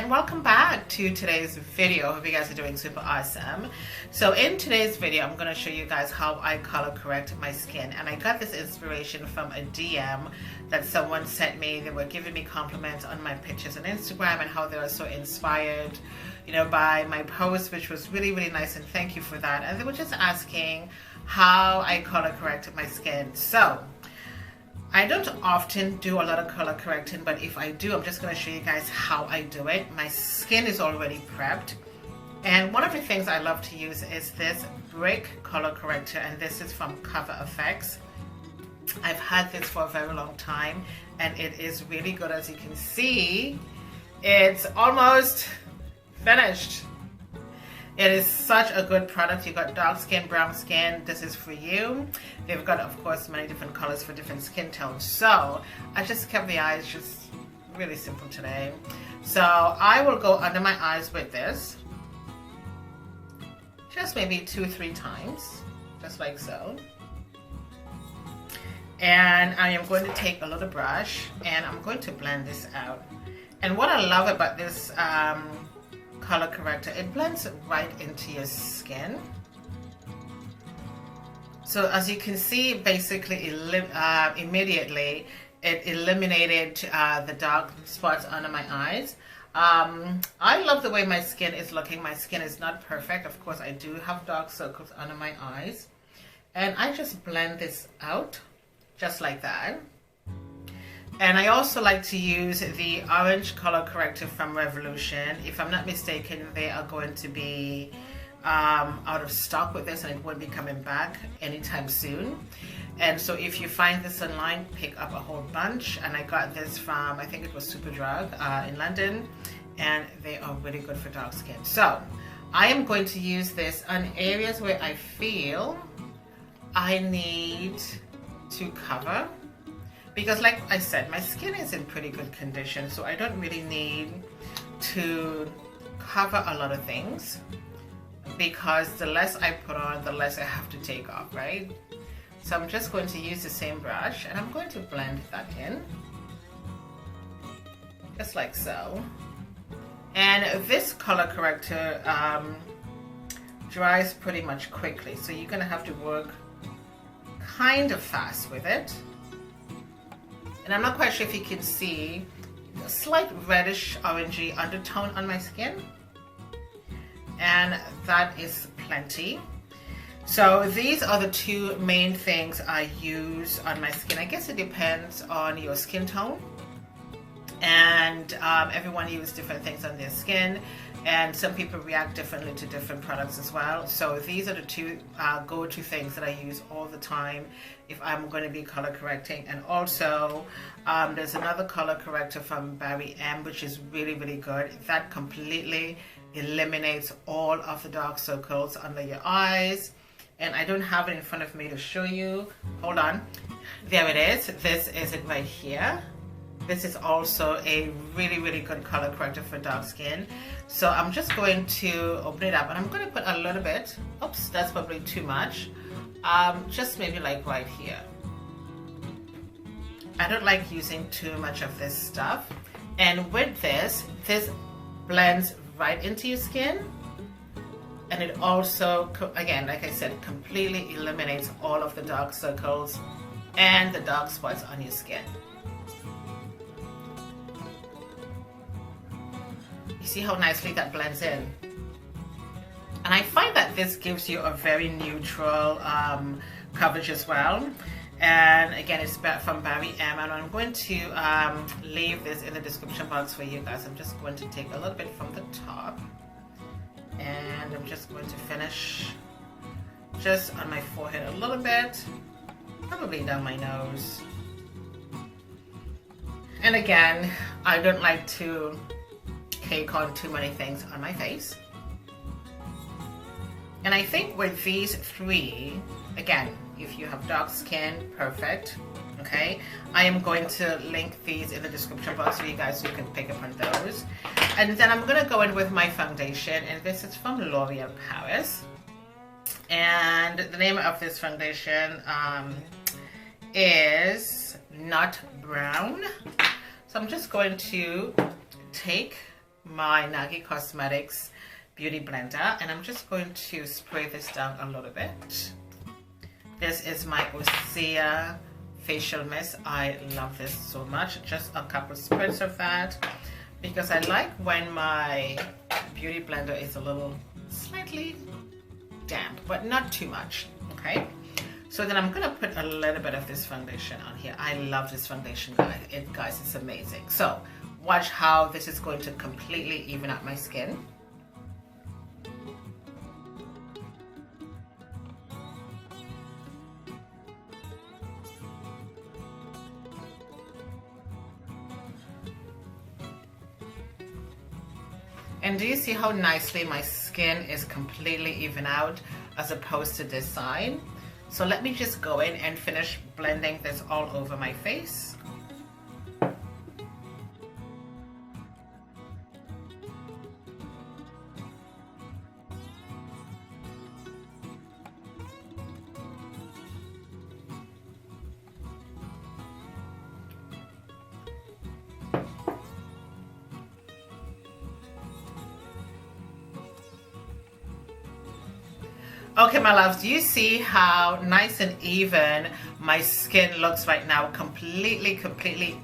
and welcome back to today's video. Hope you guys are doing super awesome. So in today's video, I'm going to show you guys how I color correct my skin, and I got this inspiration from a DM that someone sent me. They were giving me compliments on my pictures on Instagram and how they were so inspired, you know, by my post, which was really nice, and thank you for that. And they were just asking how I color correct my skin. So I don't often do a lot of color correcting, but if I do, I'm just going to show you guys how I do it. My skin is already prepped, and one of the things I love to use is this brick color corrector, and this is from CoverFX. I've had this for a very long time, and it is really good. As you can see, it's almost finished. It is such a good product. You got dark skin, brown skin, this is for you. They've got, of course, many different colors for different skin tones. So I just kept the eyes just really simple today. So I will go under my eyes with this, just maybe 2-3 times, just like so. And I am going to take a little brush and I'm going to blend this out. And what I love about this color corrector, it blends right into your skin. So as you can see, basically immediately it eliminated the dark spots under my eyes. I love the way my skin is looking. My skin is not perfect. Of course, I do have dark circles under my eyes. And I just blend this out just like that. And I also like to use the orange color corrector from Revolution. If I'm not mistaken, they are going to be out of stock with this, and it won't be coming back anytime soon. And so if you find this online, pick up a whole bunch. And I got this from, I think it was Superdrug in London, and they are really good for dark skin. So I am going to use this on areas where I feel I need to cover. Because like I said, my skin is in pretty good condition, so I don't really need to cover a lot of things, because the less I put on, the less I have to take off, right? So I'm just going to use the same brush and I'm going to blend that in, just like so. And this color corrector dries pretty much quickly, so you're going to have to work kind of fast with it. And I'm not quite sure if you can see a slight reddish orangey undertone on my skin, and that is plenty. So these are the two main things I use on my skin. I guess it depends on your skin tone, and everyone uses different things on their skin, and some people react differently to different products as well. So these are the two go-to things that I use all the time if I'm going to be color correcting. And also there's another color corrector from Barry M, which is really good. That completely eliminates all of the dark circles under your eyes. And I don't have it in front of me to show you. Hold on. There it is. This is it right here. This is also a really good color corrector for dark skin. So I'm just going to open it up, and I'm going to put a little bit. Oops, that's probably too much. Just maybe like right here. I don't like using too much of this stuff. And with this blends right into your skin. And it also, again, like I said, completely eliminates all of the dark circles and the dark spots on your skin. You see how nicely that blends in? And I find that this gives you a very neutral coverage as well. And again, it's from Barry M, and I'm going to leave this in the description box for you guys. I'm just going to take a little bit from the top, and I'm just going to finish just on my forehead a little bit, probably down my nose. And again, I don't like to take on too many things on my face. And I think with these three, again, if you have dark skin, perfect. Okay, I am going to link these in the description box for you guys so you can pick up on those. And then I'm going to go in with my foundation, and this is from L'Oreal Paris. And the name of this foundation is Nut Brown. So I'm just going to take my Nagi Cosmetics Beauty Blender, and I'm just going to spray this down a little bit. This is my Osea facial mist. I love this so much. Just a couple spritz of that, because I like when my beauty blender is a little slightly damp, but not too much. Okay, so then I'm gonna put a little bit of this foundation on here. I love this foundation, guys. It's amazing. So watch how this is going to completely even out my skin. And do you see how nicely my skin is completely even out as opposed to this side? So let me just go in and finish blending this all over my face. Okay, my loves, do you see how nice and even my skin looks right now? Completely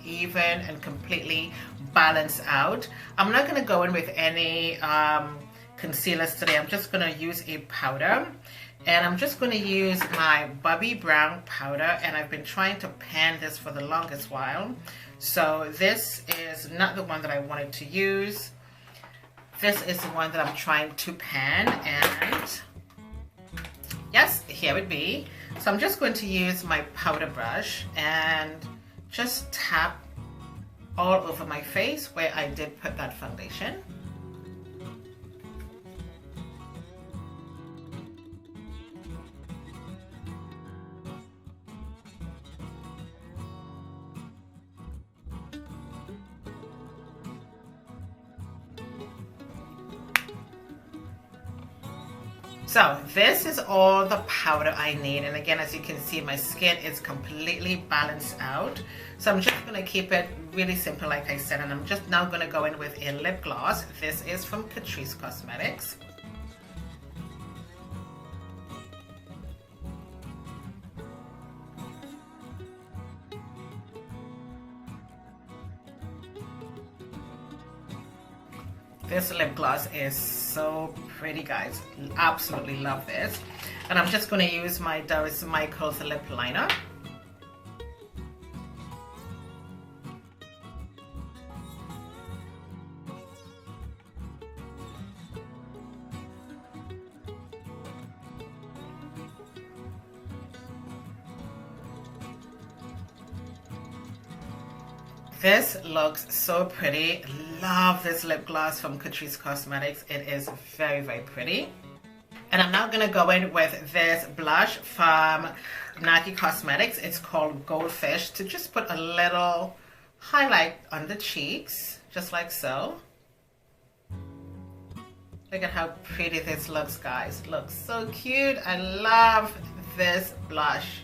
even and completely balanced out. I'm not going to go in with any concealers today. I'm just going to use a powder, and I'm just going to use my Bobbi Brown powder, and I've been trying to pan this for the longest while. So this is not the one that I wanted to use. This is the one that I'm trying to pan, and yes, here it be. So I'm just going to use my powder brush and just tap all over my face where I did put that foundation. So this is all the powder I need, and again, as you can see, my skin is completely balanced out. So I'm just going to keep it really simple, like I said, and I'm just now going to go in with a lip gloss. This is from Catrice Cosmetics. This lip gloss is so pretty, guys. Absolutely love this. And I'm just going to use my Doris Michaels lip liner. This looks so pretty. Love this lip gloss from Catrice Cosmetics. It is very pretty. And I'm now going to go in with this blush from Nagi Cosmetics. It's called Goldfish, to just put a little highlight on the cheeks, just like so. Look at how pretty this looks, guys. Looks so cute. I love this blush.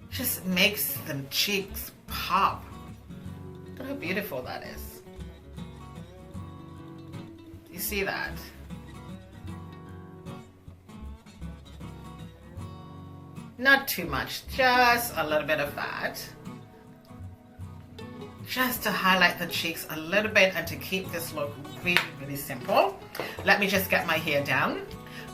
Just makes them cheeks pop. Look how beautiful that is. Do you see that? Not too much, just a little bit of that. Just to highlight the cheeks a little bit and to keep this look really simple. Let me just get my hair down.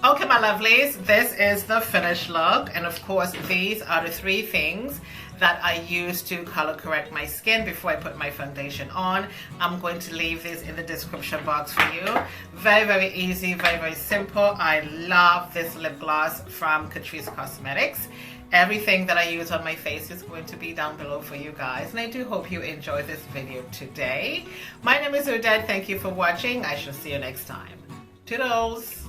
Okay, my lovelies, this is the finished look, and of course these are the 3 things that I use to color correct my skin before I put my foundation on. I'm going to leave these in the description box for you. Very easy, very simple. I love this lip gloss from Catrice Cosmetics. Everything that I use on my face is going to be down below for you guys, and I do hope you enjoyed this video today. My name is Odette. Thank you for watching. I shall see you next time. Toodles!